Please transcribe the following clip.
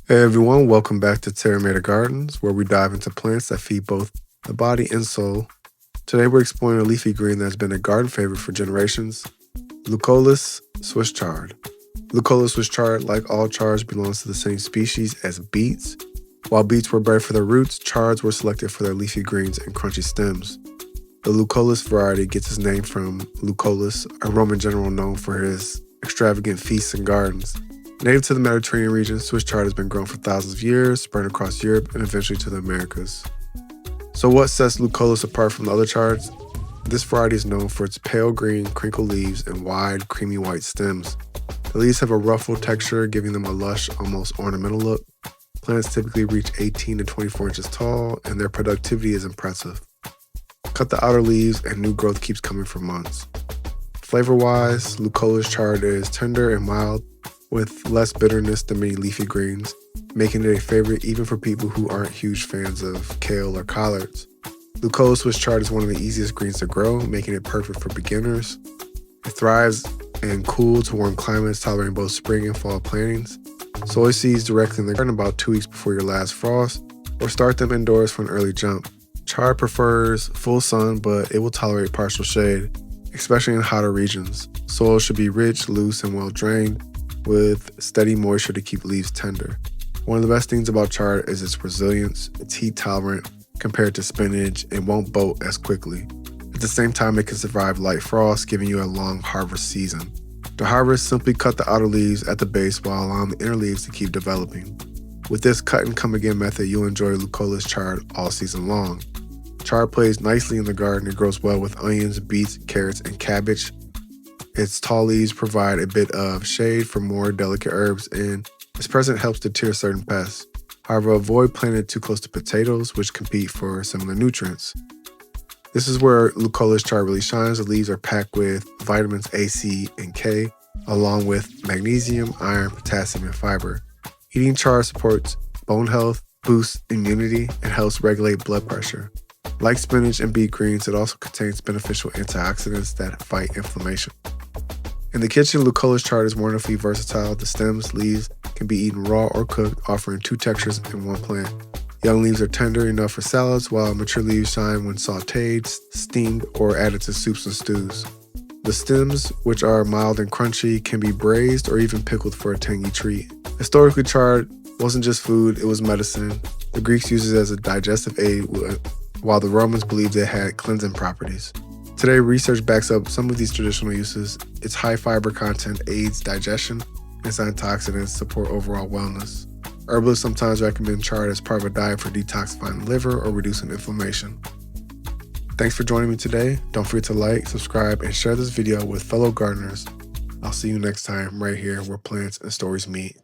Hey everyone, welcome back to Terramata Gardens, where we dive into plants that feed both the body and soul. Today we're exploring a leafy green that's been a garden favorite for generations, Lucullus Swiss Chard. Lucullus Swiss Chard, like all chards, belongs to the same species as beets. While beets were bred for their roots, chards were selected for their leafy greens and crunchy stems. The Lucullus variety gets its name from Lucullus, a Roman general known for his extravagant feasts and gardens. Native to the Mediterranean region, Swiss chard has been grown for thousands of years, spread across Europe and eventually to the Americas. So what sets Lucullus apart from the other chards? This variety is known for its pale green, crinkled leaves and wide, creamy white stems. The leaves have a ruffled texture, giving them a lush, almost ornamental look. Plants typically reach 18 to 24 inches tall, and their productivity is impressive. Cut the outer leaves and new growth keeps coming for months. Flavor-wise, Lucullus chard is tender and mild, with less bitterness than many leafy greens, making it a favorite even for people who aren't huge fans of kale or collards. Lucullus Swiss Chard is one of the easiest greens to grow, making it perfect for beginners. It thrives in cool to warm climates, tolerating both spring and fall plantings. Sow seeds directly in the garden about 2 weeks before your last frost, or start them indoors for an early jump. Chard prefers full sun, but it will tolerate partial shade, especially in hotter regions. Soil should be rich, loose, and well drained, with steady moisture to keep leaves tender. One of the best things about chard is its resilience. It's heat tolerant compared to spinach and won't bolt as quickly. At the same time, it can survive light frost, giving you a long harvest season. To harvest, simply cut the outer leaves at the base while allowing the inner leaves to keep developing. With this cut and come again method, you'll enjoy Lucullus chard all season long. Chard plays nicely in the garden. It grows well with onions, beets, carrots, and cabbage. Its tall leaves provide a bit of shade for more delicate herbs, and its presence helps deter certain pests. However, avoid planting it too close to potatoes, which compete for similar nutrients. This is where Lucullus chard really shines. The leaves are packed with vitamins A, C, and K, along with magnesium, iron, potassium, and fiber. Eating chard supports bone health, boosts immunity, and helps regulate blood pressure. Like spinach and beet greens, it also contains beneficial antioxidants that fight inflammation. In the kitchen, Lucullus chard is wonderfully versatile. The stems, leaves can be eaten raw or cooked, offering 2 textures in one plant. Young leaves are tender enough for salads, while mature leaves shine when sautéed, steamed, or added to soups and stews. The stems, which are mild and crunchy, can be braised or even pickled for a tangy treat. Historically, chard wasn't just food, it was medicine. The Greeks used it as a digestive aid, while the Romans believed it had cleansing properties. Today, research backs up some of these traditional uses. Its high fiber content aids digestion, and its antioxidants support overall wellness. Herbalists sometimes recommend chard as part of a diet for detoxifying the liver or reducing inflammation. Thanks for joining me today. Don't forget to like, subscribe, and share this video with fellow gardeners. I'll see you next time right here where plants and stories meet.